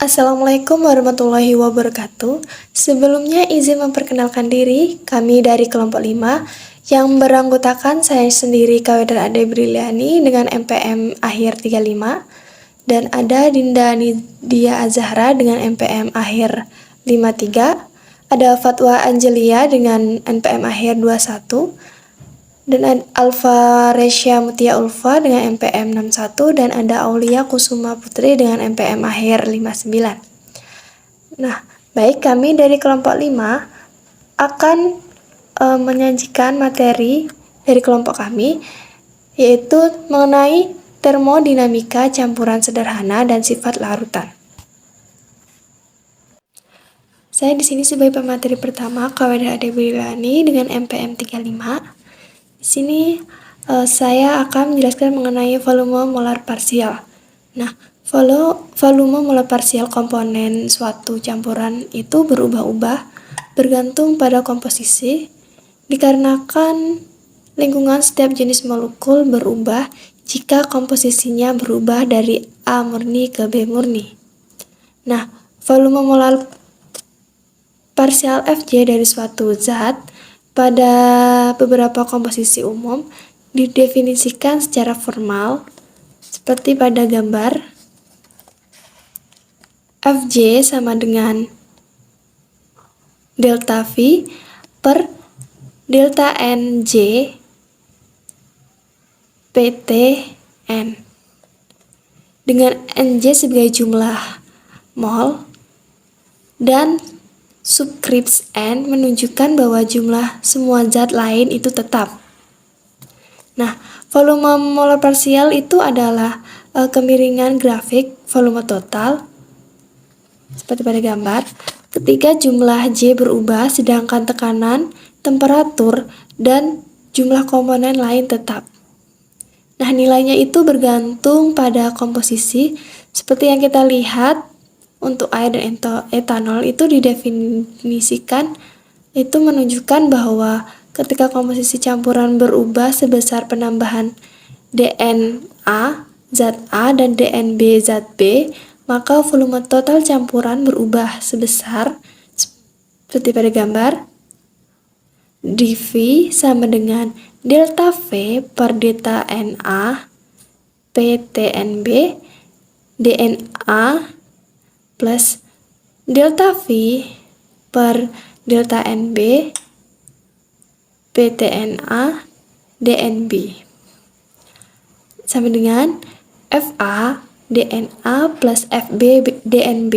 Assalamualaikum warahmatullahi wabarakatuh. Sebelumnya izin memperkenalkan diri, kami dari kelompok 5 yang beranggotakan saya sendiri Kawedar Ade Briliani dengan MPM akhir 35 dan ada Dinda Nidia Azahra dengan MPM akhir 53, ada Fatwa Angelia dengan NPM akhir 21, dan Alfa Resya Mutia Ulfa dengan MPM 61 dan ada Aulia Kusuma Putri dengan MPM akhir 59. Nah, baik, kami dari kelompok 5 akan menyajikan materi dari kelompok kami, yaitu mengenai termodinamika campuran sederhana dan sifat larutan. Saya di sini sebagai pemateri pertama, Kawedar Ade Briliani dengan MPM 35. Di sini saya akan menjelaskan mengenai volume molar parsial. Nah, volume molar parsial komponen suatu campuran itu berubah-ubah bergantung pada komposisi, dikarenakan lingkungan setiap jenis molekul berubah jika komposisinya berubah dari A murni ke B murni. Nah, volume molar parsial Fj dari suatu zat pada beberapa komposisi umum didefinisikan secara formal seperti pada gambar. Fj sama dengan delta V per delta Nj Ptn, dengan Nj sebagai jumlah mol dan subskripsi N menunjukkan bahwa jumlah semua zat lain itu tetap. Nah, volume molar parsial itu adalah kemiringan grafik volume total seperti pada gambar. Ketika jumlah J berubah sedangkan tekanan, temperatur, dan jumlah komponen lain tetap. Nah, nilainya itu bergantung pada komposisi seperti yang kita lihat. Untuk air dan etanol itu didefinisikan, itu menunjukkan bahwa ketika komposisi campuran berubah sebesar penambahan DNA zat A dan DNB zat B, maka volume total campuran berubah sebesar seperti pada gambar dV sama dengan delta V per delta Na PTNB DNA plus delta V per delta NB PTNA DNB sama dengan FA DNA plus FB DNB.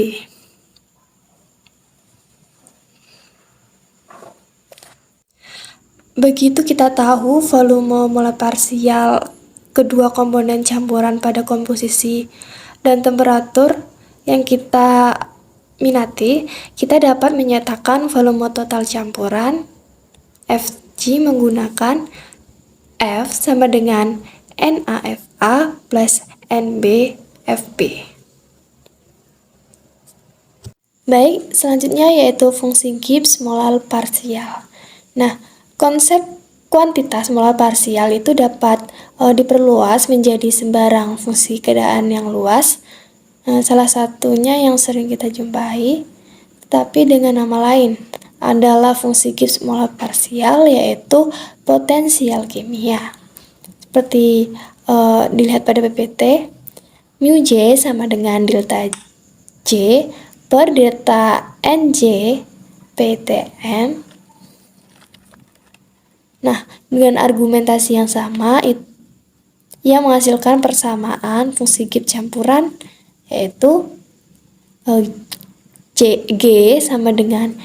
Begitu kita tahu volume molar parsial kedua komponen campuran pada komposisi dan temperatur yang kita minati, kita dapat menyatakan volume total campuran Fg menggunakan F sama dengan NaFa plus NbFb. Baik, selanjutnya yaitu fungsi Gibbs molar parsial. Nah, konsep kuantitas molar parsial itu dapat diperluas menjadi sembarang fungsi keadaan yang luas. Salah satunya yang sering kita jumpai, tapi dengan nama lain, adalah fungsi Gibbs molar parsial, yaitu potensial kimia. Seperti dilihat pada PPT, mu J sama dengan delta J per delta Nj Ptn. Nah, dengan argumentasi yang sama, ia menghasilkan persamaan fungsi Gibbs campuran, yaitu G sama dengan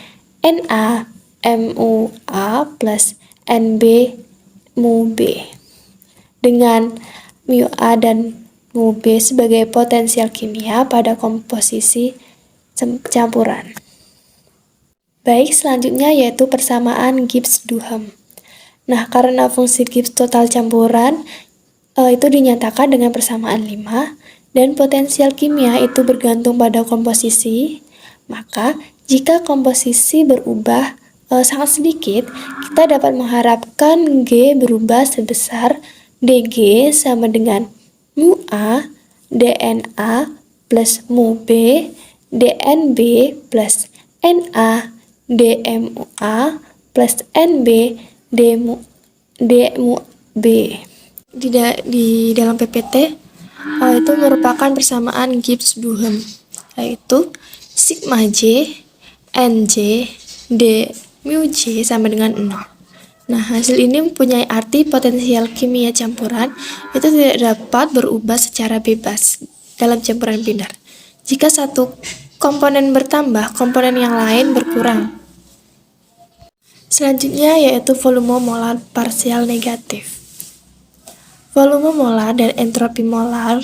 Na mu A plus Nb mu B, dengan mu A dan mu B sebagai potensial kimia pada komposisi campuran. Baik, selanjutnya yaitu persamaan Gibbs-Duhem. Nah, karena fungsi Gibbs total campuran itu dinyatakan dengan persamaan 5 dan potensial kimia itu bergantung pada komposisi, maka jika komposisi berubah sangat sedikit, kita dapat mengharapkan G berubah sebesar Dg sama dengan mu A DNA plus mu B DNB plus Na DMUA plus NB DMUB. Di dalam PPT itu merupakan persamaan Gibbs-Duhem, yaitu sigma J NJ D mu J sama dengan 0. Nah, hasil ini mempunyai arti potensial kimia campuran itu tidak dapat berubah secara bebas dalam campuran binar. Jika satu komponen bertambah, komponen yang lain berkurang. Selanjutnya yaitu volume molar parsial negatif. Volume molar dan entropi molar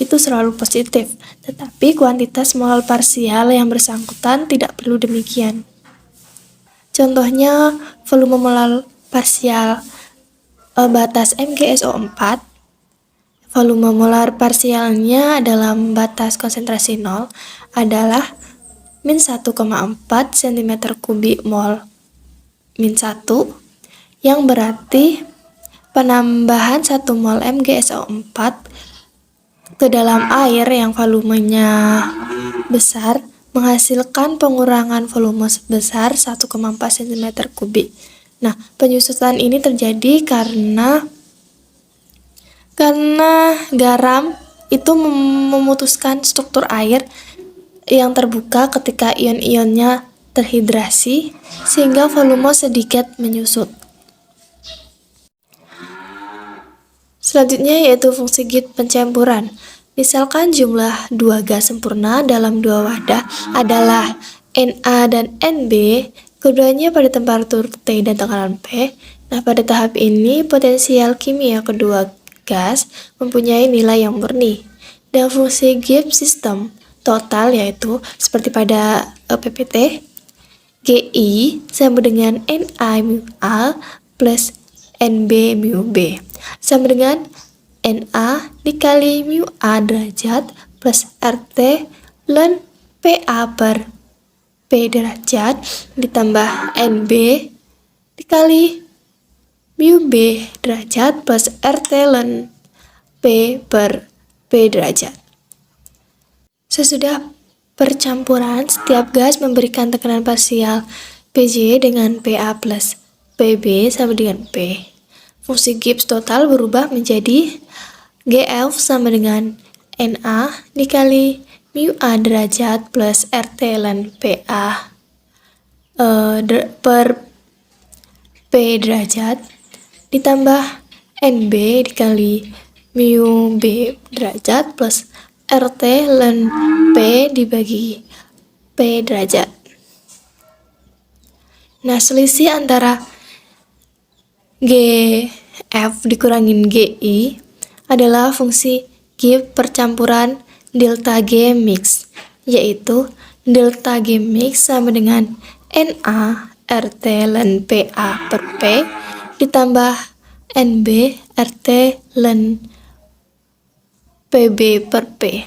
itu selalu positif, tetapi kuantitas molar parsial yang bersangkutan tidak perlu demikian. Contohnya, volume molar parsial batas MgSO4, volume molar parsialnya dalam batas konsentrasi 0 adalah min 1,4 cm3 mol min 1, yang berarti penambahan 1 mol MgSO4 ke dalam air yang volumenya besar menghasilkan pengurangan volume sebesar 1,4 cm3. Nah, penyusutan ini terjadi karena garam itu memutuskan struktur air yang terbuka ketika ion-ionnya terhidrasi, sehingga volume sedikit menyusut. Selanjutnya yaitu fungsi Gibbs pencampuran. Misalkan jumlah 2 gas sempurna dalam 2 wadah adalah Na dan Nb, keduanya pada temperatur T dan tekanan P. Nah, pada tahap ini potensial kimia kedua gas mempunyai nilai yang murni. Dan fungsi Gibbs sistem total yaitu seperti pada PPT, Gi sama dengan Na mu A plus Nb mu B sama dengan Na dikali mu A derajat plus RT ln PA per P derajat ditambah Nb dikali mu B derajat plus RT ln P per P derajat. Sesudah percampuran, setiap gas memberikan tekanan parsial Pj dengan Pa plus Pb sama dengan P. Fungsi Gibbs total berubah menjadi Gf sama dengan Na dikali mu A derajat plus RT ln Pa per P derajat ditambah Nb dikali mu B derajat plus RT ln P dibagi P derajat. Nah, selisih antara Gf dikurangin Gi adalah fungsi Gibbs percampuran delta G mix, yaitu delta G mix sama dengan Na RT ln Pa per P ditambah Nb RT ln Pb per P.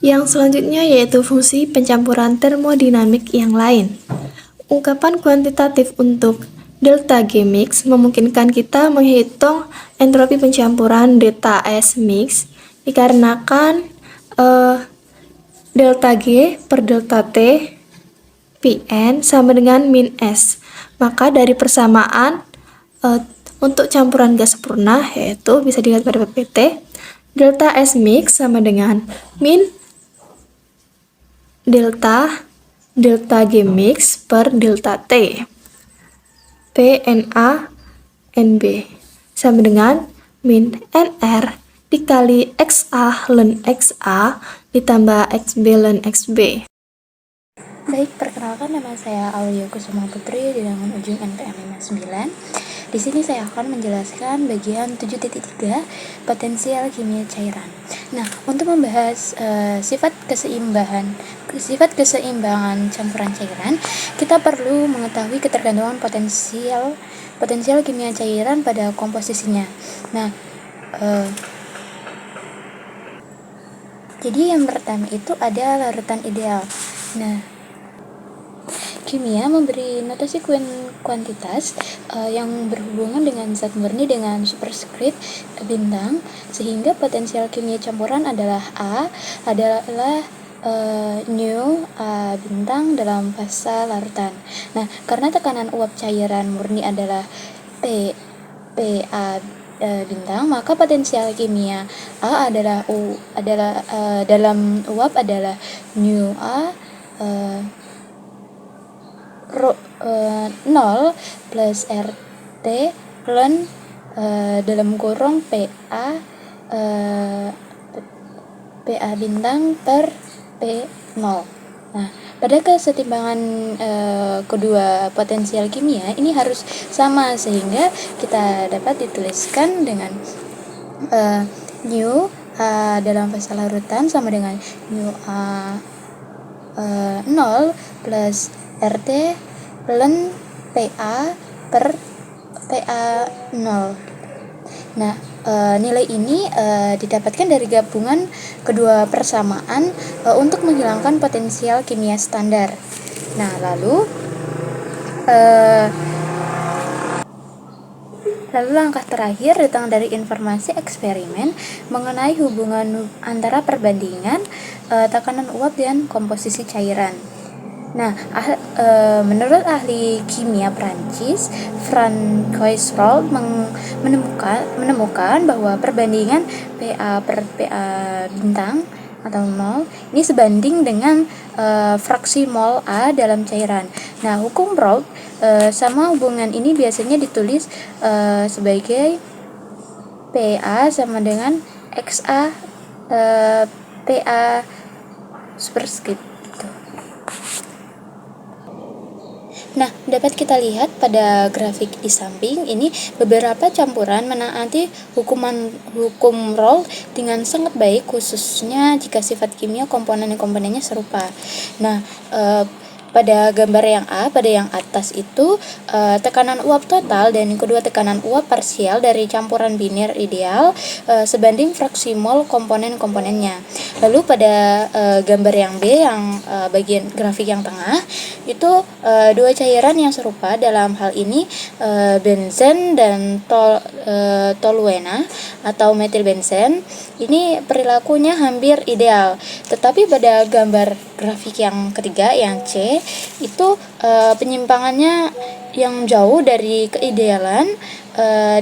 Yang selanjutnya yaitu fungsi pencampuran termodinamik yang lain. Ungkapan kuantitatif untuk delta G mix memungkinkan kita menghitung entropi pencampuran delta S mix dikarenakan delta G per delta T Pn sama dengan min S. Maka dari persamaan untuk campuran gas sempurna yaitu bisa dilihat pada PPT, delta S mix sama dengan min delta G mix per delta T PNA NB sama dengan min NR dikali XA ln XA ditambah XB ln XB. Baik, perkenalkan, nama saya Aulia Kusuma Putri dengan ujung NPM 59. Di sini saya akan menjelaskan bagian 7.3 potensial kimia cairan. Nah, untuk membahas sifat keseimbangan campuran cairan, kita perlu mengetahui ketergantungan potensial kimia cairan pada komposisinya. Nah, jadi yang pertama itu ada larutan ideal. Nah, kimia memberi notasi kuantitas yang berhubungan dengan zat murni dengan superskrip bintang, sehingga potensial kimia campuran adalah A adalah new bintang dalam fase larutan. Nah, karena tekanan uap cairan murni adalah PA bintang, maka potensial kimia A adalah dalam uap adalah new A 0 plus RT ln dalam kurung PA bintang per P0. Nah, pada kesetimbangan kedua potensial kimia ini harus sama, sehingga kita dapat dituliskan dengan new dalam fase larutan sama dengan new A 0 plus RT ln PA per PA 0. Nah, nilai ini didapatkan dari gabungan kedua persamaan untuk menghilangkan potensial kimia standar. Nah, lalu langkah terakhir datang dari informasi eksperimen mengenai hubungan antara perbandingan tekanan uap dan komposisi cairan. Nah, menurut ahli kimia Prancis, Francois Rold menemukan bahwa perbandingan PA per PA bintang atau 0 ini sebanding dengan fraksi mol A dalam cairan. Nah, hukum Rold sama hubungan ini biasanya ditulis sebagai PA sama dengan XA PA superscript. Nah, dapat kita lihat pada grafik di samping ini beberapa campuran menaati hukum Rold dengan sangat baik, khususnya jika sifat kimia komponen-komponennya serupa. Nah, pada gambar yang A, pada yang atas itu tekanan uap total dan kedua tekanan uap parsial dari campuran biner ideal sebanding fraksi mol komponen-komponennya. Lalu pada gambar yang B, yang bagian grafik yang tengah, itu dua cairan yang serupa, dalam hal ini benzen dan toluena atau metilbenzen, ini perilakunya hampir ideal. Tetapi pada gambar grafik yang ketiga, yang C, itu penyimpangannya yang jauh dari keidealan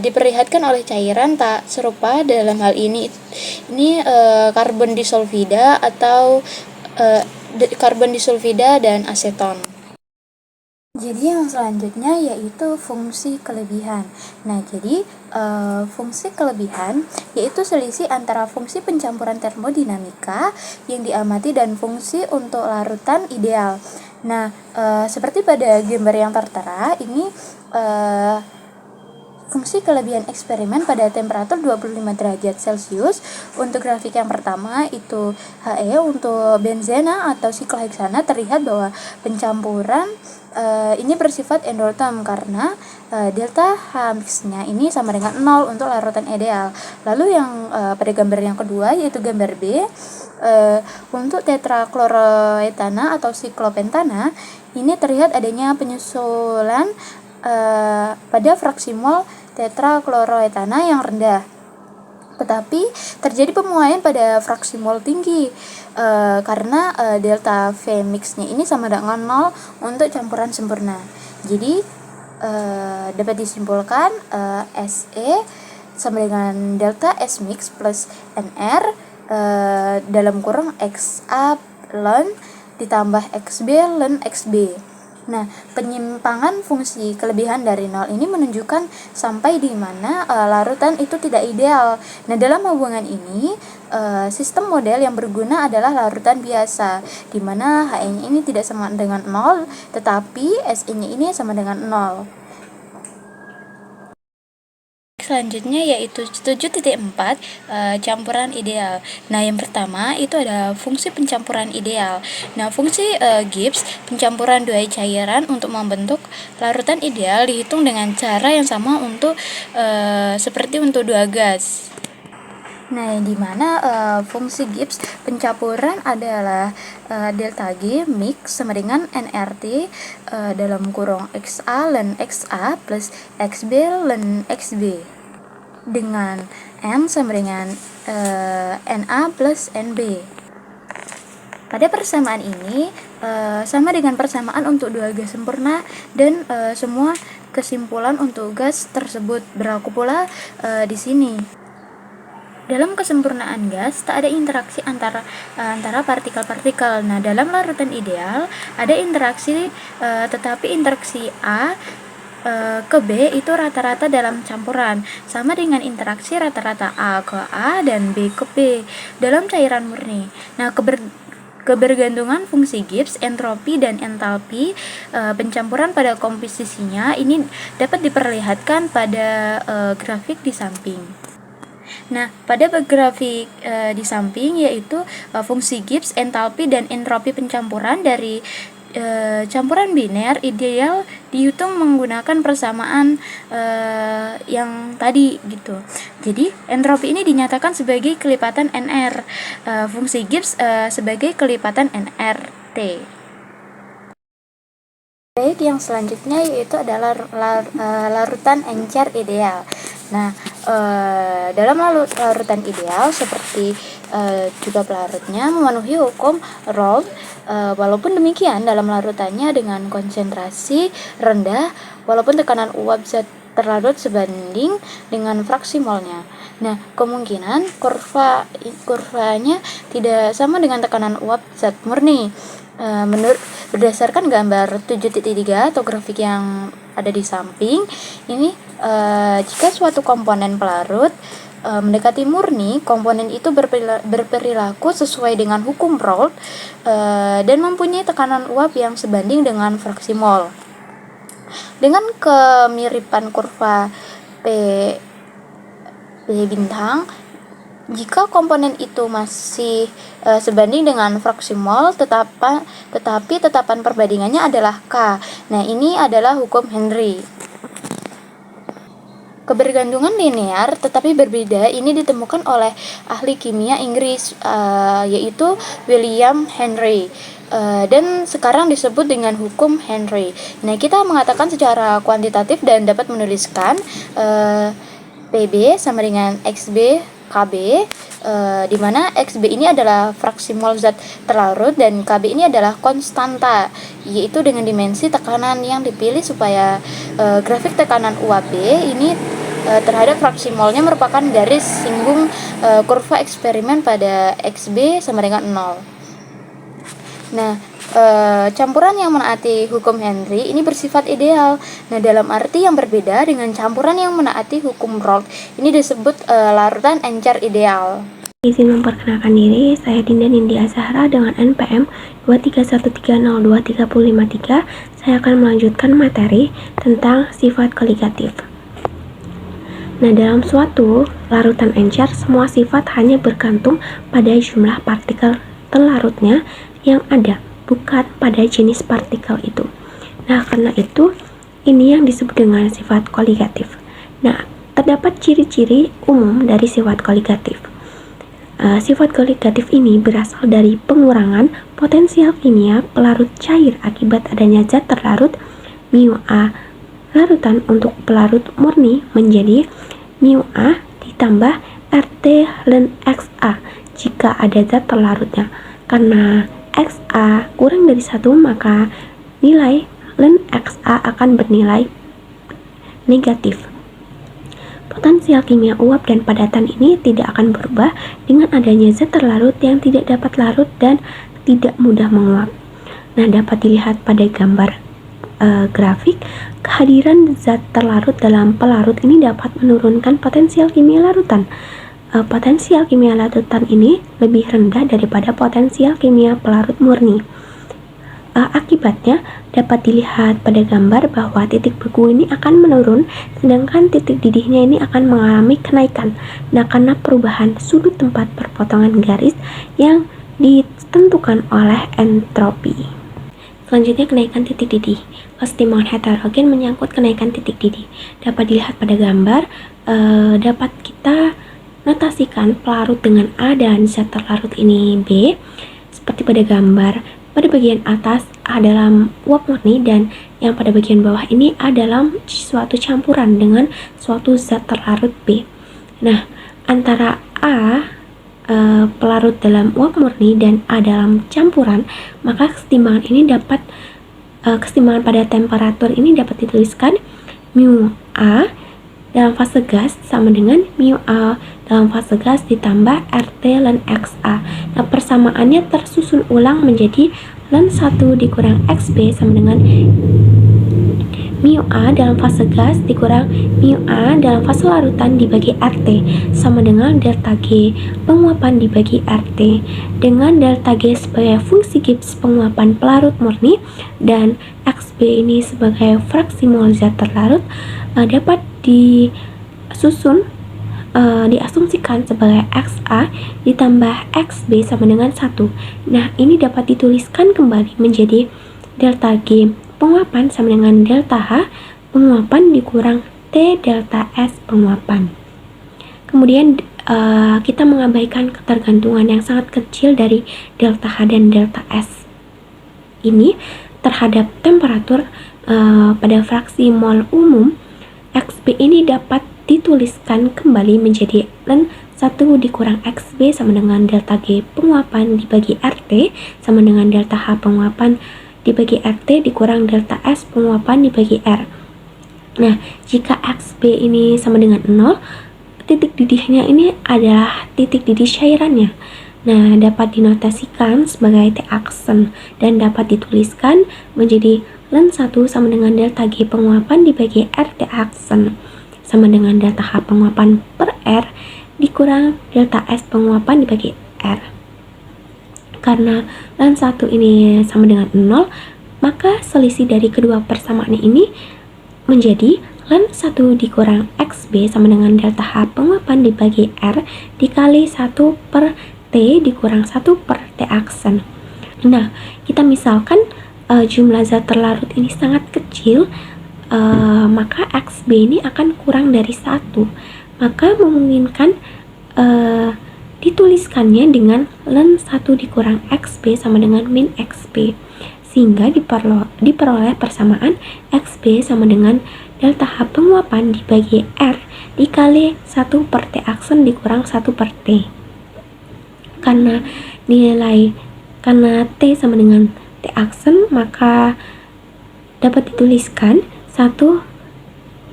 diperlihatkan oleh cairan tak serupa, dalam hal ini karbon disulfida atau karbon disulfida dan aseton. Jadi yang selanjutnya yaitu fungsi kelebihan. Nah, jadi fungsi kelebihan yaitu selisih antara fungsi pencampuran termodinamika yang diamati dan fungsi untuk larutan ideal. Nah, seperti pada gambar yang tertera, ini fungsi kelebihan eksperimen pada temperatur 25 derajat Celcius. Untuk grafik yang pertama itu He, untuk benzena atau sikloheksana terlihat bahwa pencampuran ini bersifat endoterm karena delta H mixnya ini sama dengan 0 untuk larutan ideal. Lalu yang pada gambar yang kedua yaitu gambar B, untuk tetrakloroetana atau siklopentana ini terlihat adanya penyusulan pada fraksi mol tetrakloroetana yang rendah, tetapi terjadi pemuaian pada fraksi mol tinggi karena delta V mixnya ini sama dengan 0 untuk campuran sempurna. Jadi dapat disimpulkan Se sama dengan delta S mix plus NR dalam kurung XA ln ditambah XB ln XB. Nah, penyimpangan fungsi kelebihan dari 0 ini menunjukkan sampai di mana larutan itu tidak ideal. Nah, dalam hubungan ini, sistem model yang berguna adalah larutan biasa, di mana He-nya ini tidak sama dengan 0, tetapi Se-nya ini sama dengan 0. Selanjutnya yaitu 7.4 campuran ideal. Nah, yang pertama itu ada fungsi pencampuran ideal. Nah, fungsi Gibbs pencampuran dua cairan untuk membentuk larutan ideal dihitung dengan cara yang sama untuk seperti untuk dua gas. Nah, yang dimana fungsi Gibbs pencampuran adalah delta G mix sama dengan nRT dalam kurung XA ln XA plus XB ln XB dengan N sama dengan Na plus Nb. pada persamaan ini sama dengan persamaan untuk dua gas sempurna dan semua kesimpulan untuk gas tersebut berlaku pula di sini. Dalam kesempurnaan gas, tak ada interaksi antara partikel-partikel. Nah, dalam larutan ideal ada interaksi, tetapi interaksi A ke B itu rata-rata dalam campuran, sama dengan interaksi rata-rata A ke A dan B ke B dalam cairan murni. Nah, kebergantungan fungsi Gibbs, entropi dan entalpi pencampuran pada komposisinya ini dapat diperlihatkan pada grafik di samping. Nah, pada grafik di samping yaitu fungsi Gibbs, entalpi dan entropi pencampuran dari campuran biner ideal dihitung menggunakan persamaan yang tadi gitu. Jadi entropi ini dinyatakan sebagai kelipatan NR, fungsi Gibbs sebagai kelipatan NRT. Baik, yang selanjutnya yaitu adalah larutan encer ideal. Nah, dalam larutan ideal seperti juga pelarutnya memenuhi hukum Raoult. Walaupun demikian, dalam larutannya dengan konsentrasi rendah, walaupun tekanan uap zat terlarut sebanding dengan fraksi molnya. Nah, kemungkinan kurvanya tidak sama dengan tekanan uap zat murni. Berdasarkan gambar 7.3 atau grafik yang ada di samping ini, jika suatu komponen pelarut mendekati murni, komponen itu berperilaku sesuai dengan hukum Raoult dan mempunyai tekanan uap yang sebanding dengan fraksi mol. Dengan kemiripan kurva P bintang, jika komponen itu masih sebanding dengan fraksi mol, tetapi tetapan perbandingannya adalah K. Nah, ini adalah hukum Henry. Kebergantungan linear tetapi berbeda ini ditemukan oleh ahli kimia Inggris yaitu William Henry dan sekarang disebut dengan hukum Henry. Nah, kita mengatakan secara kuantitatif dan dapat menuliskan PB sama dengan XB KB, di mana XB ini adalah fraksi mol zat terlarut dan KB ini adalah konstanta, yaitu dengan dimensi tekanan yang dipilih supaya grafik tekanan UAB ini terhadap fraksi molnya merupakan garis singgung kurva eksperimen pada XB sama dengan 0. Nah, campuran yang menaati hukum Henry ini bersifat ideal. Nah, dalam arti yang berbeda dengan campuran yang menaati hukum Raoult, ini disebut larutan encer ideal. Izin memperkenalkan diri, saya Dinda Nindya Zahra dengan NPM 231302353. Saya akan melanjutkan materi tentang sifat koligatif. Nah, dalam suatu larutan encer, semua sifat hanya bergantung pada jumlah partikel terlarutnya yang ada, bukan pada jenis partikel itu. Nah, karena itu, ini yang disebut dengan sifat koligatif. Nah, terdapat ciri-ciri umum dari sifat koligatif. Sifat koligatif ini berasal dari pengurangan potensial kimia pelarut cair akibat adanya zat terlarut mu A. Larutan untuk pelarut murni menjadi mu A ditambah RT ln XA jika ada zat terlarutnya. Karena XA kurang dari 1, maka nilai ln XA akan bernilai negatif. Potensial kimia uap dan padatan ini tidak akan berubah dengan adanya zat terlarut yang tidak dapat larut dan tidak mudah menguap. Nah, dapat dilihat pada gambar grafik, kehadiran zat terlarut dalam pelarut ini dapat menurunkan potensial kimia larutan. Potensial kimia larutan ini lebih rendah daripada potensial kimia pelarut murni. Akibatnya dapat dilihat pada gambar bahwa titik beku ini akan menurun, sedangkan titik didihnya ini akan mengalami kenaikan. Nah, karena perubahan sudut tempat perpotongan garis yang ditentukan oleh entropi. Selanjutnya, kenaikan titik didih. Kesetimbangan heterogen menyangkut kenaikan titik didih. Dapat dilihat pada gambar, dapat kita notasikan pelarut dengan A dan zat terlarut ini B. Seperti pada gambar, pada bagian atas A dalam uap murni dan yang pada bagian bawah ini A dalam suatu campuran dengan suatu zat terlarut B. Nah, antara A pelarut dalam uap murni dan A dalam campuran, maka kesetimbangan pada temperatur ini dapat dituliskan mu A dalam fase gas sama dengan mu A dalam fase gas ditambah RT ln XA. Nah, persamaannya tersusun ulang menjadi ln 1 dikurang XB sama dengan mu A dalam fase gas dikurang mu A dalam fase larutan dibagi RT sama dengan delta G penguapan dibagi RT, dengan delta G sebagai fungsi Gibbs penguapan pelarut murni dan XB ini sebagai fraksi mol zat terlarut dapat diasumsikan sebagai XA ditambah XB sama dengan 1. Nah, ini dapat dituliskan kembali menjadi delta G penguapan sama dengan delta H penguapan dikurang T delta S penguapan. Kemudian kita mengabaikan ketergantungan yang sangat kecil dari delta H dan delta S ini terhadap temperatur pada fraksi mol umum. XB ini dapat dituliskan kembali menjadi ln 1 dikurang XB sama dengan delta G penguapan dibagi RT sama dengan delta H penguapan dibagi RT dikurang delta S penguapan dibagi R. Nah, jika XB ini sama dengan 0, titik didihnya ini adalah titik didih cairannya. Nah, dapat dinotasikan sebagai T aksen dan dapat dituliskan menjadi ln 1 sama dengan delta G penguapan dibagi R T aksen sama dengan delta H penguapan per R dikurang delta S penguapan dibagi R. Karena ln 1 ini sama dengan 0, maka selisih dari kedua persamaan ini menjadi ln 1 dikurang XB sama dengan delta H penguapan dibagi R dikali 1 per T dikurang 1 per T aksen. Nah, kita misalkan jumlah zat terlarut ini sangat kecil, maka XB ini akan kurang dari 1. Maka memungkinkan dituliskannya dengan ln 1 dikurang XB sama dengan min XB, sehingga diperoleh persamaan XB sama dengan delta H penguapan dibagi R dikali 1 per T aksen dikurang 1 per T. Karena T sama dengan T aksen, maka dapat dituliskan 1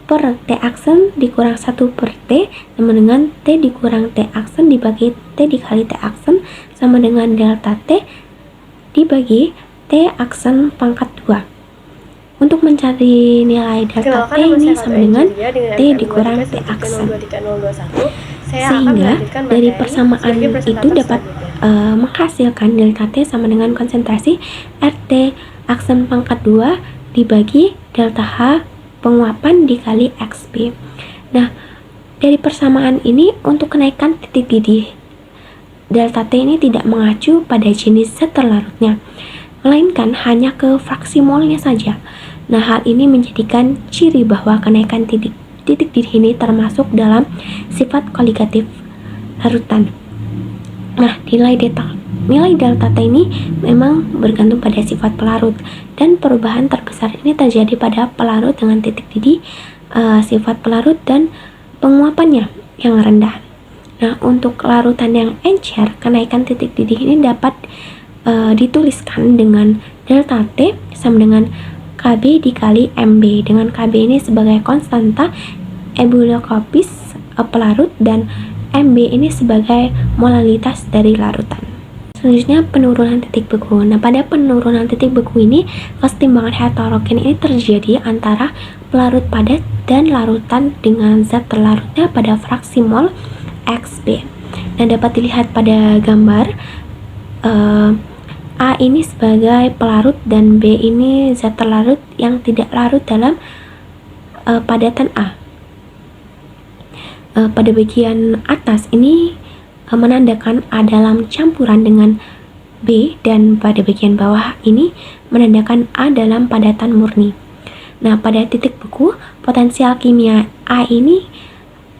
per T aksen dikurang 1 per T sama dengan T dikurang T aksen dibagi T dikali T aksen sama dengan delta T dibagi T aksen pangkat 2. Untuk mencari nilai delta T ini sama dengan T dikurang T aksen. Sehingga dari persamaan itu dapat menghasilkan delta T sama dengan konsentrasi RT aksen pangkat 2 dibagi delta H penguapan dikali XB. Nah, dari persamaan ini untuk kenaikan titik didih delta T ini tidak mengacu pada jenis zat terlarutnya, melainkan hanya ke fraksi molnya saja. Nah, hal ini menjadikan ciri bahwa kenaikan titik didih ini termasuk dalam sifat koligatif larutan. Nah, nilai delta T ini memang bergantung pada sifat pelarut, dan perubahan terbesar ini terjadi pada pelarut dengan titik didih sifat pelarut dan penguapannya yang rendah. Nah, untuk larutan yang encer, kenaikan titik didih ini dapat dituliskan dengan delta T sama dengan KB dikali MB, dengan KB ini sebagai konstanta ebulliokopis pelarut dan MB ini sebagai molalitas dari larutan. Selanjutnya, penurunan titik beku. Nah, pada penurunan titik beku ini, kesetimbangan heterogen ini terjadi antara pelarut padat dan larutan dengan zat terlarutnya pada fraksi mol XB. Nah, dapat dilihat pada gambar A ini sebagai pelarut dan B ini zat terlarut yang tidak larut dalam padatan A. Pada bagian atas ini menandakan A dalam campuran dengan B, dan pada bagian bawah ini menandakan A dalam padatan murni. Nah, pada titik beku, potensial kimia A ini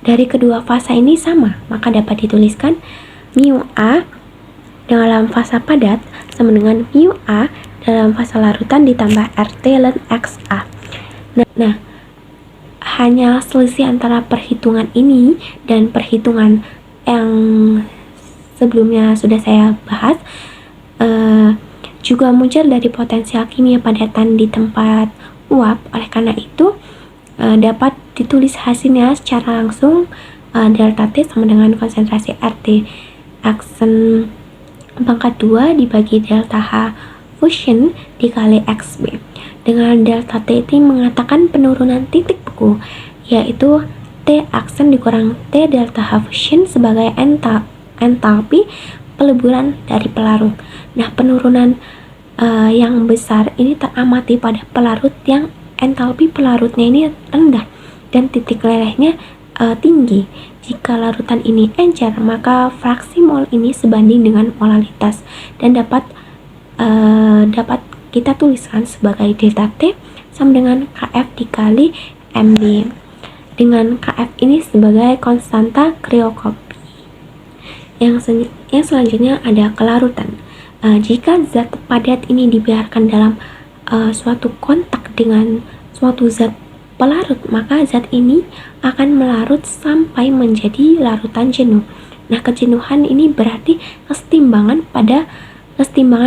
dari kedua fasa ini sama, maka dapat dituliskan mu A dalam fasa padat sama dengan mu A dalam fasa larutan ditambah RT ln XA. Nah, hanya selisih antara perhitungan ini dan perhitungan yang sebelumnya sudah saya bahas, juga muncul dari potensial kimia padatan di tempat uap. Oleh karena itu, dapat ditulis hasilnya secara langsung, delta T sama dengan konsentrasi RT aksen pangkat 2 dibagi delta H fusion dikali XB. Dengan delta T ini mengatakan penurunan titik beku, yaitu T aksen dikurang T delta H fusion sebagai entalpi peleburan dari pelarut. Nah, penurunan yang besar ini teramati pada pelarut yang entalpi pelarutnya ini rendah dan titik lelehnya tinggi. Jika larutan ini encer, maka fraksi mol ini sebanding dengan molalitas dan dapat kita tuliskan sebagai delta T sama dengan Kf dikali Mb, dengan Kf ini sebagai konstanta krioskopi. Yang selanjutnya ada kelarutan. Jika zat padat ini dibiarkan dalam suatu kontak dengan suatu zat pelarut, maka zat ini akan melarut sampai menjadi larutan jenuh. Nah, kejenuhan ini berarti kesetimbangan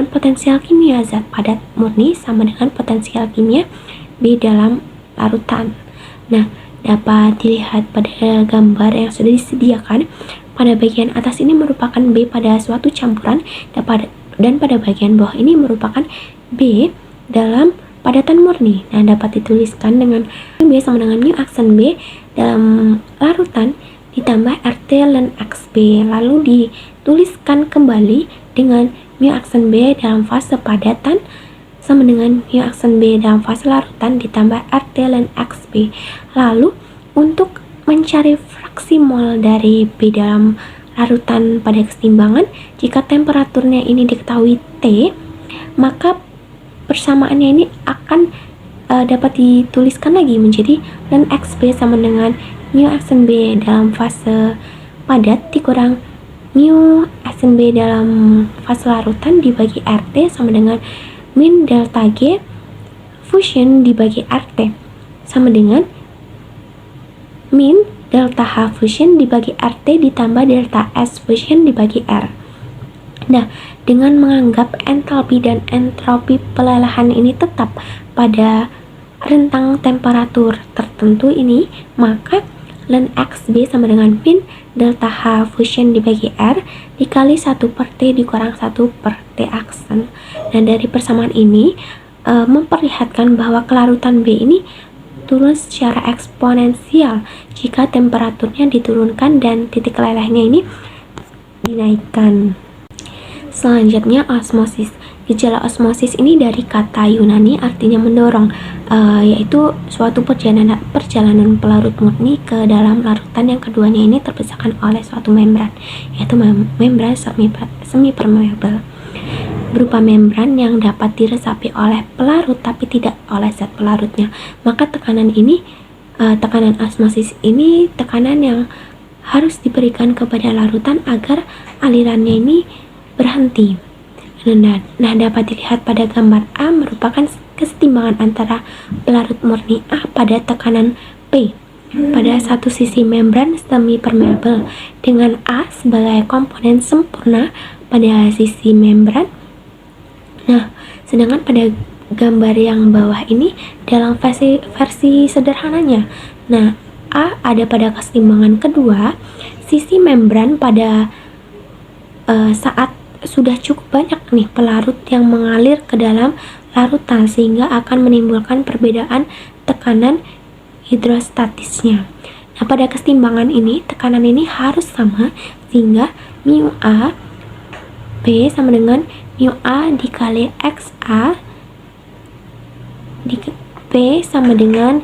potensial kimia zat padat murni sama dengan potensial kimia B dalam larutan. Nah, dapat dilihat pada gambar yang sudah disediakan. Pada bagian atas ini merupakan B pada suatu campuran, dan pada bagian bawah ini merupakan B dalam padatan murni. Nah, dapat dituliskan dengan B sama dengan mu aksen B dalam larutan ditambah RT ln XB, lalu dituliskan kembali dengan mu aksen B dalam fase padatan sama dengan mu aksen B dalam fase larutan ditambah RT ln XB. Lalu untuk mencari fraksi mol dari B dalam larutan pada kesetimbangan, jika temperaturnya ini diketahui T, maka persamaannya ini akan dapat dituliskan lagi menjadi ln XB sama dengan mu aksen B dalam fase padat dikurang mu aksen B dalam fase larutan dibagi RT sama dengan min delta G fusion dibagi RT sama dengan min delta H fusion dibagi RT ditambah delta S fusion dibagi R. Nah, dengan menganggap entalpi dan entropi pelelahan ini tetap pada rentang temperatur tertentu ini, maka ln XB sama dengan min delta H fusion dibagi R dikali 1 per T dikurang 1 per T aksen. Nah, dari persamaan ini memperlihatkan bahwa kelarutan B ini turun secara eksponensial jika temperaturnya diturunkan dan titik lelehnya ini dinaikkan. Selanjutnya osmosis. Gejala osmosis ini dari kata Yunani artinya mendorong, yaitu suatu perjalanan pelarut murni ke dalam larutan yang keduanya ini terpisahkan oleh suatu membran, yaitu membran semi permeabel, berupa membran yang dapat diresapi oleh pelarut tapi tidak oleh zat pelarutnya. Maka tekanan osmosis ini tekanan yang harus diberikan kepada larutan agar alirannya ini berhenti. Nah, dapat dilihat pada gambar A merupakan kesetimbangan antara pelarut murni A pada tekanan P pada satu sisi membran semi permeabel dengan A sebagai komponen sempurna pada sisi membran. Nah, sedangkan pada gambar yang bawah ini dalam versi sederhananya. Nah, A ada pada kesetimbangan kedua, sisi membran pada saat sudah cukup banyak nih pelarut yang mengalir ke dalam larutan sehingga akan menimbulkan perbedaan tekanan hidrostatisnya. Nah, pada kesetimbangan ini tekanan ini harus sama sehingga mu A P sama dengan mu A dikali XA P sama dengan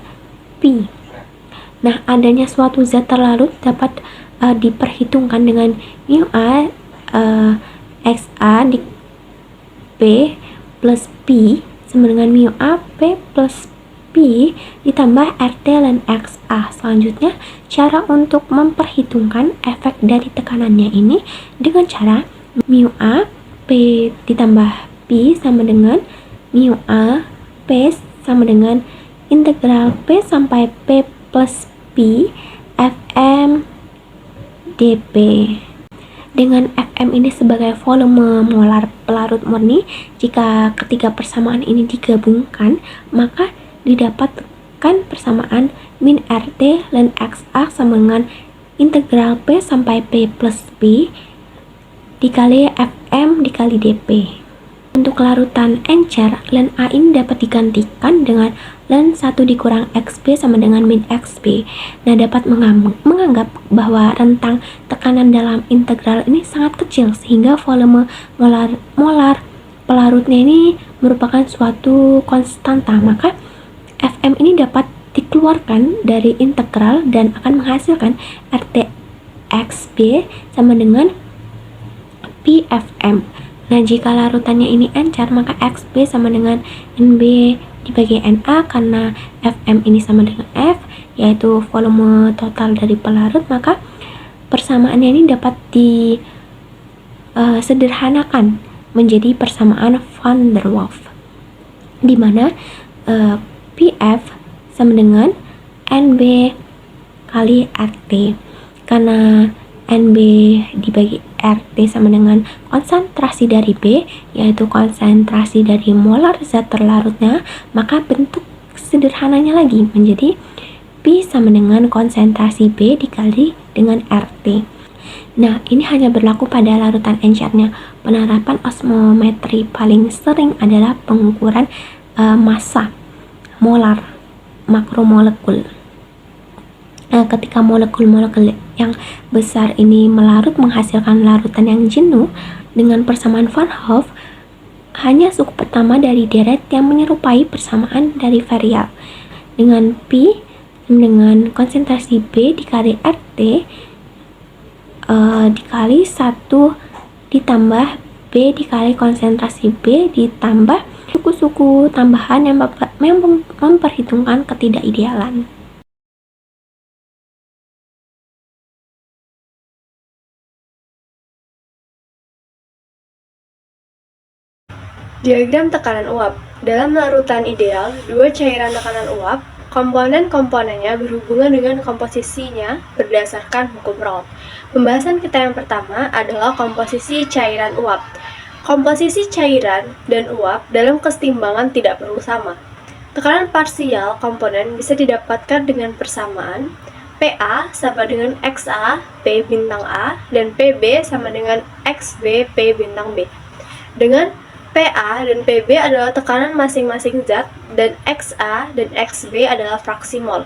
Pi. Nah, adanya suatu zat terlarut dapat diperhitungkan dengan mu A XA di P plus P sama dengan mu A P plus P ditambah RT ln XA. Selanjutnya, cara untuk memperhitungkan efek dari tekanannya ini dengan cara mu A P ditambah P sama dengan mu A P sama dengan integral P sampai P plus P Fm dP. Dengan F Fm ini sebagai volume molar pelarut murni. Jika ketiga persamaan ini digabungkan, maka didapatkan persamaan min RT ln XA sama dengan integral P sampai P plus P dikali Fm dikali dP. Untuk larutan encer, ln A ini dapat digantikan dengan ln 1 dikurang XB sama dengan min XB. Nah, dapat menganggap bahwa rentang tekanan dalam integral ini sangat kecil sehingga volume molar pelarutnya ini merupakan suatu konstanta. Maka Fm ini dapat dikeluarkan dari integral dan akan menghasilkan RT XB sama dengan PFM. Nah, jika larutannya ini encer, maka XB sama dengan NB dibagi NA karena Fm ini sama dengan F, yaitu volume total dari pelarut, maka persamaannya ini dapat disederhanakan menjadi persamaan van der Waals, di mana PF sama dengan NB kali RT, karena NB dibagi RT sama dengan konsentrasi dari B, yaitu konsentrasi dari molar zat terlarutnya, maka bentuk sederhananya lagi menjadi P sama dengan konsentrasi B dikali dengan RT. Nah, ini hanya berlaku pada larutan encernya. Penerapan osmometri paling sering adalah pengukuran massa molar makromolekul. Ketika molekul-molekul yang besar ini melarut menghasilkan larutan yang jenuh dengan persamaan Van Hoff, hanya suku pertama dari deret yang menyerupai persamaan dari varial dengan P dengan konsentrasi B dikali RT dikali 1 ditambah B dikali konsentrasi B ditambah suku-suku tambahan yang memperhitungkan ketidakidealan. Diagram tekanan uap. Dalam larutan ideal, dua cairan tekanan uap, komponen-komponennya berhubungan dengan komposisinya berdasarkan hukum Raoult. Pembahasan kita yang pertama adalah komposisi cairan uap. Komposisi cairan dan uap dalam kesetimbangan tidak perlu sama. Tekanan parsial komponen bisa didapatkan dengan persamaan PA sama dengan XA P bintang A dan PB sama dengan XB P bintang B. Dengan PA dan PB adalah tekanan masing-masing zat dan XA dan XB adalah fraksi mol.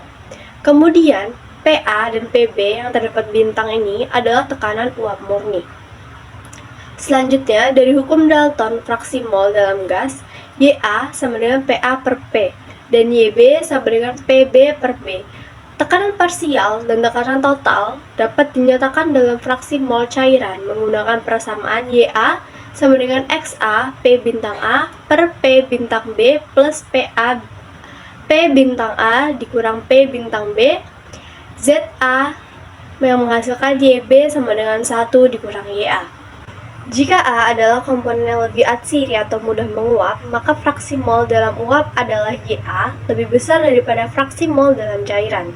Kemudian, PA dan PB yang terdapat bintang ini adalah tekanan uap murni. Selanjutnya, dari hukum Dalton fraksi mol dalam gas, YA sama dengan PA per P dan YB sama dengan PB per B. Tekanan parsial dan tekanan total dapat dinyatakan dalam fraksi mol cairan menggunakan persamaan YA sama dengan XA P bintang A per P bintang B plus PA P bintang A dikurang P bintang B ZA yang menghasilkan YB sama dengan 1 dikurang YA. Jika A adalah komponen yang lebih atsiri atau mudah menguap, maka fraksi mol dalam uap adalah YA lebih besar daripada fraksi mol dalam cairan.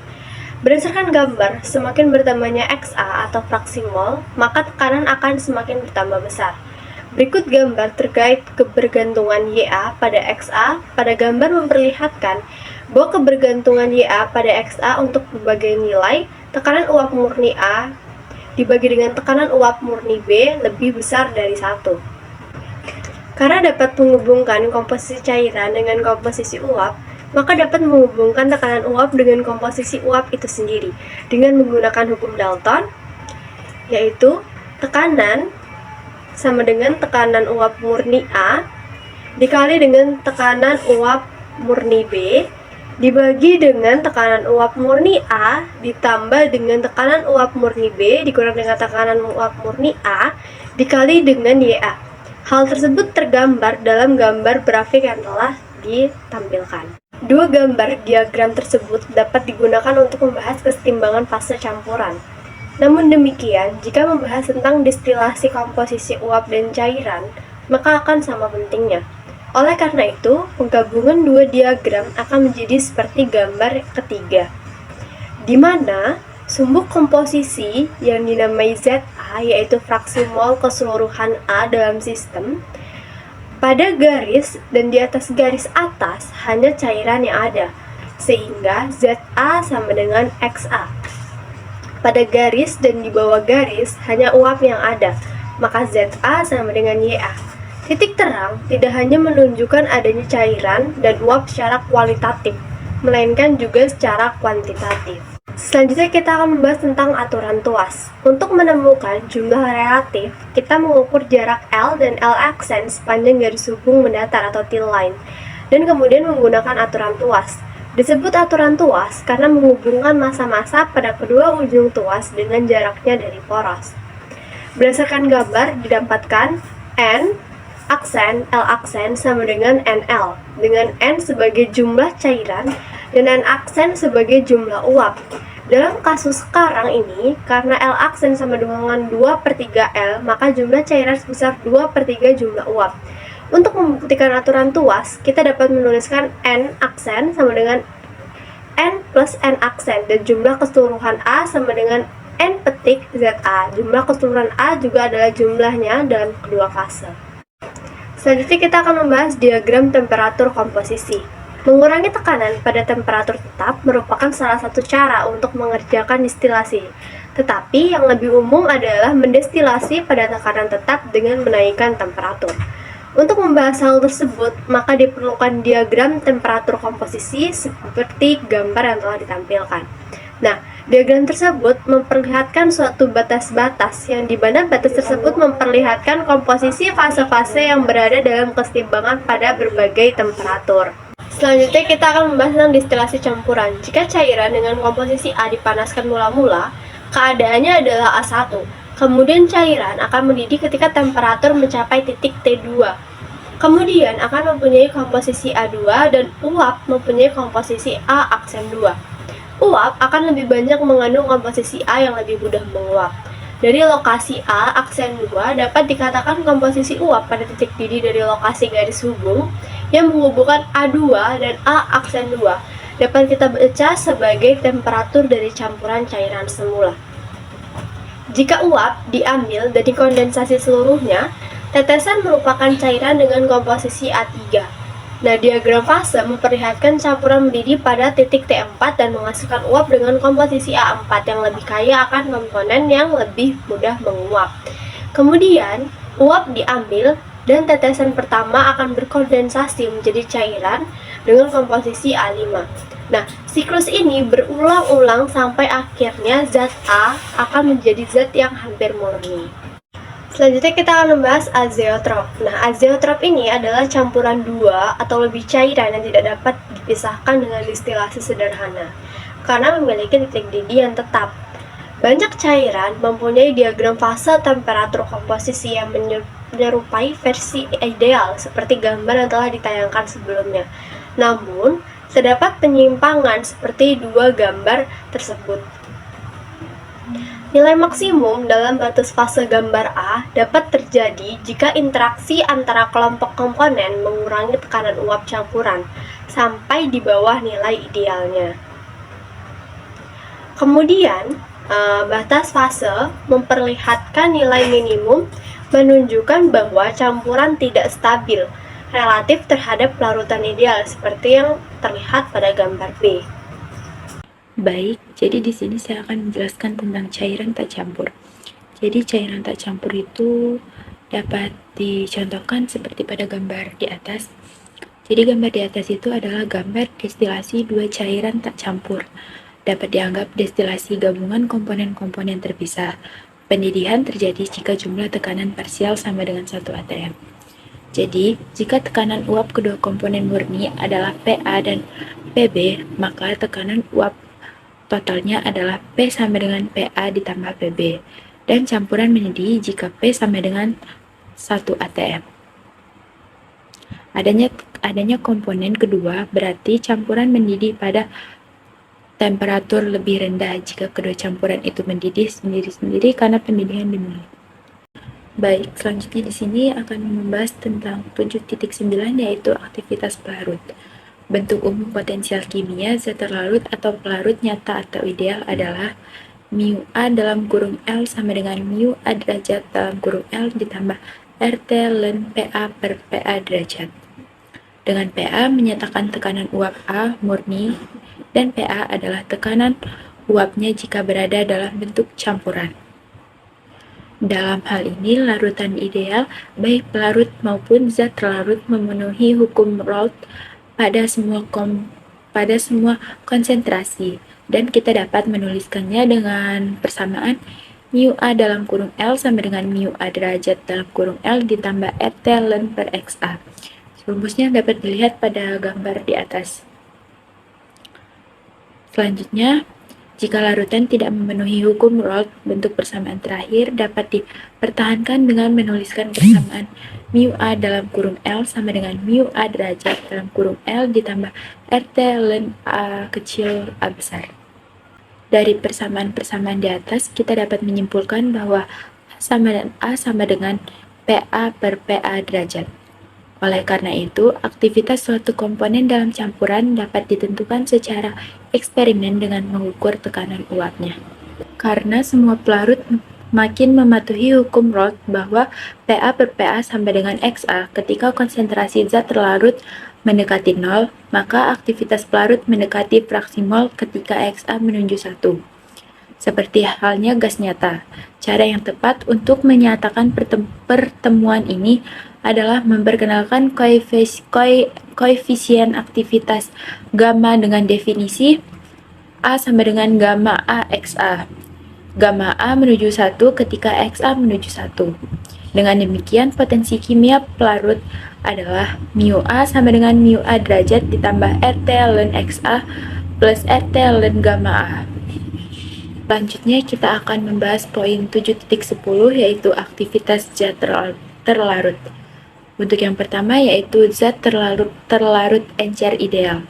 Berdasarkan gambar, semakin bertambahnya XA atau fraksi mol, maka tekanan akan semakin bertambah besar. Berikut gambar terkait kebergantungan YA pada XA. Pada gambar memperlihatkan bahwa kebergantungan YA pada XA untuk berbagai nilai, tekanan uap murni A dibagi dengan tekanan uap murni B lebih besar dari 1. Karena dapat menghubungkan komposisi cairan dengan komposisi uap, maka dapat menghubungkan tekanan uap dengan komposisi uap itu sendiri dengan menggunakan hukum Dalton, yaitu tekanan sama dengan tekanan uap murni A dikali dengan tekanan uap murni B dibagi dengan tekanan uap murni A ditambah dengan tekanan uap murni B dikurang dengan tekanan uap murni A dikali dengan YA. Hal tersebut tergambar dalam gambar grafik yang telah ditampilkan. Dua gambar diagram tersebut dapat digunakan untuk membahas kesetimbangan fase campuran. Namun demikian, jika membahas tentang destilasi komposisi uap dan cairan, maka akan sama pentingnya. Oleh karena itu, penggabungan dua diagram akan menjadi seperti gambar ketiga, di mana Sumbuk komposisi yang dinamai Za yaitu fraksi mol keseluruhan A dalam sistem. Pada garis dan di atas garis atas hanya cairan yang ada, sehingga Za sama dengan Xa. Pada garis dan di bawah garis hanya uap yang ada, maka Za sama dengan Ya. Titik terang tidak hanya menunjukkan adanya cairan dan uap secara kualitatif, melainkan juga secara kuantitatif. Selanjutnya kita akan membahas tentang aturan tuas. Untuk menemukan jumlah relatif, kita mengukur jarak L dan L aksen sepanjang garis hubung mendatar atau till line, dan kemudian menggunakan aturan tuas. Disebut aturan tuas karena menghubungkan massa-massa pada kedua ujung tuas dengan jaraknya dari poros. Berdasarkan gambar didapatkan N aksen L aksen sama dengan NL, dengan N sebagai jumlah cairan dan N aksen sebagai jumlah uap. Dalam kasus sekarang ini, karena L aksen sama dengan 2/3 L, maka jumlah cairan sebesar 2/3 jumlah uap. Untuk membuktikan aturan tuas, kita dapat menuliskan N aksen sama dengan N plus N aksen, dan jumlah keseluruhan A sama dengan N petik Za. Jumlah keseluruhan A juga adalah jumlahnya dalam kedua fase. Selanjutnya kita akan membahas diagram temperatur komposisi. Mengurangi tekanan pada temperatur tetap merupakan salah satu cara untuk mengerjakan distilasi. Tetapi yang lebih umum adalah mendestilasi pada tekanan tetap dengan menaikkan temperatur. Untuk membahas hal tersebut, maka diperlukan diagram temperatur komposisi seperti gambar yang telah ditampilkan. Nah, diagram tersebut memperlihatkan suatu batas-batas yang di mana batas tersebut memperlihatkan komposisi fase-fase yang berada dalam keseimbangan pada berbagai temperatur. Selanjutnya kita akan membahas tentang distilasi campuran. Jika cairan dengan komposisi A dipanaskan mula-mula, keadaannya adalah A1. Kemudian cairan akan mendidih ketika temperatur mencapai titik T2. Kemudian akan mempunyai komposisi A2 dan uap mempunyai komposisi A aksen 2. Uap akan lebih banyak mengandung komposisi A yang lebih mudah menguap. Dari lokasi A aksen 2 dapat dikatakan komposisi uap pada titik didih dari lokasi garis hubung yang menghubungkan A2 dan A aksen 2 dapat kita baca sebagai temperatur dari campuran cairan semula. Jika uap diambil dan dikondensasi seluruhnya, tetesan merupakan cairan dengan komposisi A3. Nah, diagram fase memperlihatkan campuran mendidih pada titik T4 dan menghasilkan uap dengan komposisi A4 yang lebih kaya akan komponen yang lebih mudah menguap. Kemudian, uap diambil dan tetesan pertama akan berkondensasi menjadi cairan dengan komposisi A5. Nah, siklus ini berulang-ulang sampai akhirnya zat A akan menjadi zat yang hampir murni. Selanjutnya kita akan membahas azeotrop. Nah, azeotrop ini adalah campuran dua atau lebih cairan yang tidak dapat dipisahkan dengan distilasi sederhana karena memiliki titik didih yang tetap. Banyak cairan mempunyai diagram fase temperatur komposisi yang menyerupai versi ideal seperti gambar yang telah ditayangkan sebelumnya. Namun, terdapat penyimpangan seperti dua gambar tersebut. Nilai maksimum dalam batas fase gambar A dapat terjadi jika interaksi antara kelompok komponen mengurangi tekanan uap campuran sampai di bawah nilai idealnya. Kemudian, batas fase memperlihatkan nilai minimum menunjukkan bahwa campuran tidak stabil relatif terhadap larutan ideal seperti yang terlihat pada gambar B. Baik, jadi di sini saya akan menjelaskan tentang cairan tak campur. Jadi cairan tak campur itu dapat dicontohkan seperti pada gambar di atas. Jadi gambar di atas itu adalah gambar destilasi dua cairan tak campur. Dapat dianggap destilasi gabungan komponen-komponen terpisah. Pendidihan terjadi jika jumlah tekanan parsial sama dengan 1 atm. Jadi, jika tekanan uap kedua komponen murni adalah PA dan PB, maka tekanan uap totalnya adalah P sama dengan PA ditambah PB, dan campuran mendidih jika P sama dengan 1 atm. Adanya komponen kedua berarti campuran mendidih pada temperatur lebih rendah jika kedua campuran itu mendidih sendiri-sendiri karena pendidihan dimulai. Baik, selanjutnya di sini akan membahas tentang 7.9 yaitu aktivitas pelarut. Bentuk umum potensial kimia zat terlarut atau pelarut nyata atau ideal adalah mu A dalam kurung L sama dengan mu A derajat dalam kurung L ditambah RT ln PA per PA derajat. Dengan PA menyatakan tekanan uap A murni dan PA adalah tekanan uapnya jika berada dalam bentuk campuran. Dalam hal ini, larutan ideal, baik pelarut maupun zat terlarut memenuhi hukum Raoult pada semua konsentrasi, dan kita dapat menuliskannya dengan persamaan mu A dalam kurung L sama dengan mu A derajat dalam kurung L ditambah RT ln per XA. Rumusnya dapat dilihat pada gambar di atas. Selanjutnya, jika larutan tidak memenuhi hukum Raoult, bentuk persamaan terakhir dapat dipertahankan dengan menuliskan persamaan mu A dalam kurung L sama dengan mu A derajat dalam kurung L ditambah RT ln A kecil A besar. Dari persamaan-persamaan di atas, kita dapat menyimpulkan bahwa A sama dengan PA per PA derajat. Oleh karena itu, aktivitas suatu komponen dalam campuran dapat ditentukan secara eksperimen dengan mengukur tekanan uapnya. Karena semua pelarut makin mematuhi hukum Raoult bahwa PA per PA sama dengan XA ketika konsentrasi zat terlarut mendekati 0, maka aktivitas pelarut mendekati fraksi mol ketika XA menuju 1. Seperti halnya gas nyata, cara yang tepat untuk menyatakan pertemuan ini adalah memperkenalkan koefisien aktivitas gamma dengan definisi A sama dengan gamma A XA. Gamma A menuju 1 ketika XA menuju 1. Dengan demikian, potensi kimia pelarut adalah mu A sama dengan mu A derajat ditambah RT ln XA plus RT ln gamma A. Selanjutnya, kita akan membahas poin 7.10 yaitu aktivitas zat terlarut. Untuk yang pertama yaitu zat terlarut encer ideal.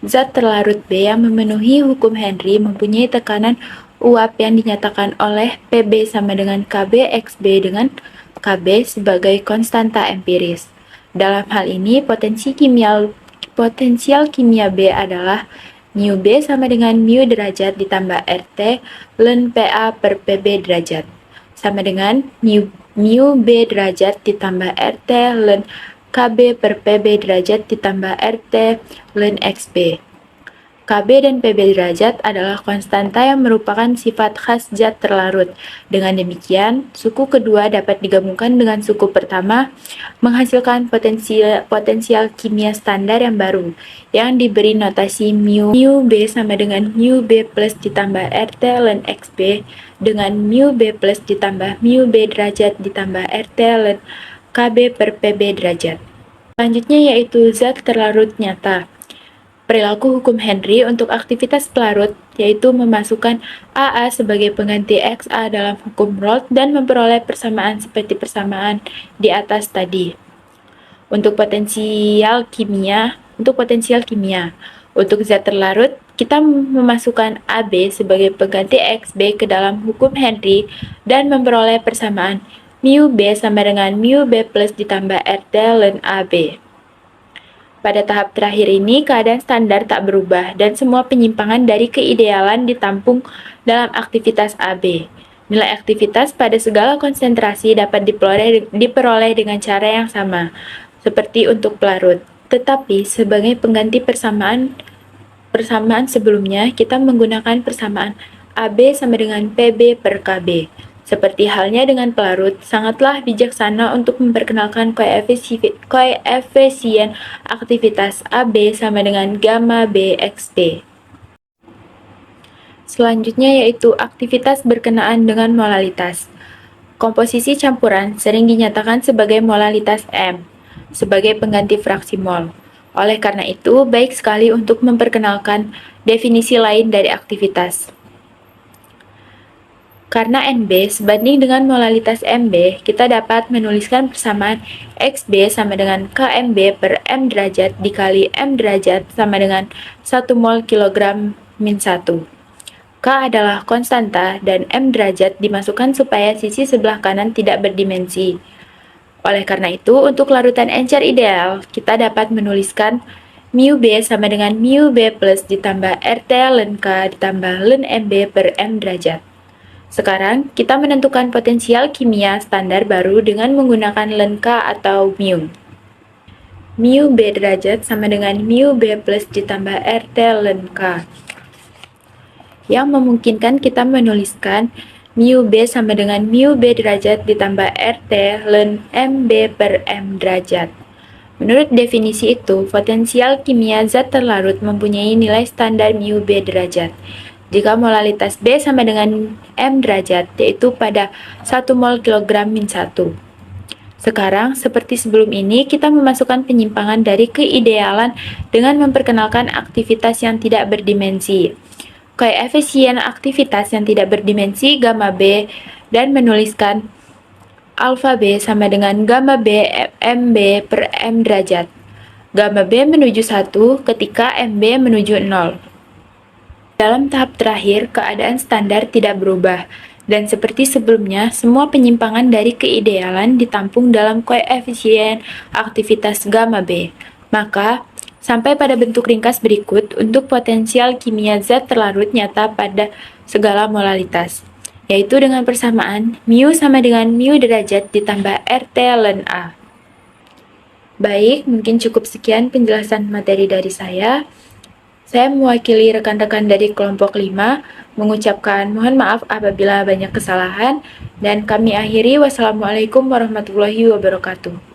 Zat terlarut B yang memenuhi hukum Henry mempunyai tekanan uap yang dinyatakan oleh PB sama dengan KB XB dengan KB sebagai konstanta empiris. Dalam hal ini, potensial kimia B adalah mu B sama dengan mu derajat ditambah RT ln PA per PB derajat, sama dengan mu B derajat ditambah RT ln KB per PB derajat ditambah RT ln XB. KB dan PB derajat adalah konstanta yang merupakan sifat khas zat terlarut. Dengan demikian, suku kedua dapat digabungkan dengan suku pertama, menghasilkan potensial kimia standar yang baru, yang diberi notasi mu B sama dengan mu B plus ditambah RT ln XB dengan mu B plus ditambah mu B derajat ditambah RT ln KB per PB derajat. Selanjutnya yaitu zat terlarut nyata. Perilaku hukum Henry untuk aktivitas pelarut yaitu memasukkan AA sebagai pengganti XA dalam hukum Raoult dan memperoleh persamaan seperti persamaan di atas tadi. Untuk potensial kimia, untuk zat terlarut, kita memasukkan AB sebagai pengganti XB ke dalam hukum Henry dan memperoleh persamaan mu B sama dengan mu B plus ditambah RT ln AB. Pada tahap terakhir ini, keadaan standar tak berubah dan semua penyimpangan dari keidealan ditampung dalam aktivitas AB. Nilai aktivitas pada segala konsentrasi dapat diperoleh dengan cara yang sama, seperti untuk pelarut. Tetapi, sebagai pengganti persamaan sebelumnya, kita menggunakan persamaan AB sama dengan PB per KB. Seperti halnya dengan pelarut, sangatlah bijaksana untuk memperkenalkan koefisien aktivitas AB sama dengan gamma B XB. Selanjutnya yaitu aktivitas berkenaan dengan molalitas. Komposisi campuran sering dinyatakan sebagai molalitas M, sebagai pengganti fraksi mol. Oleh karena itu, baik sekali untuk memperkenalkan definisi lain dari aktivitas. Karena NB sebanding dengan molalitas MB, kita dapat menuliskan persamaan XB sama dengan KMB per M derajat dikali M derajat sama dengan 1 mol kilogram min 1. K adalah konstanta dan M derajat dimasukkan supaya sisi sebelah kanan tidak berdimensi. Oleh karena itu, untuk larutan encer ideal, kita dapat menuliskan mu B sama dengan mu B plus ditambah RT ln K ditambah ln MB per M derajat. Sekarang, kita menentukan potensial kimia standar baru dengan menggunakan ln K atau mu. Mu B derajat sama dengan mu B plus ditambah RT ln K. Yang memungkinkan kita menuliskan mu B sama dengan mu B derajat ditambah RT ln MB per M derajat. Menurut definisi itu, potensial kimia zat terlarut mempunyai nilai standar mu B derajat. Jika molalitas B sama dengan M derajat, yaitu pada 1 mol kilogram min 1. Sekarang, seperti sebelum ini, kita memasukkan penyimpangan dari keidealan dengan memperkenalkan aktivitas yang tidak berdimensi. Koefisien aktivitas yang tidak berdimensi gamma B dan menuliskan alfa B sama dengan gamma B MB per M derajat. Gamma B menuju 1 ketika MB menuju 0. Dalam tahap terakhir, keadaan standar tidak berubah, dan seperti sebelumnya, semua penyimpangan dari keidealan ditampung dalam koefisien aktivitas gamma B. Maka, sampai pada bentuk ringkas berikut untuk potensial kimia zat terlarut nyata pada segala molalitas, yaitu dengan persamaan mu sama dengan mu derajat ditambah RT ln A. Baik, mungkin cukup sekian penjelasan materi dari saya. Saya mewakili rekan-rekan dari kelompok 5, mengucapkan mohon maaf apabila banyak kesalahan, dan kami akhiri wassalamualaikum warahmatullahi wabarakatuh.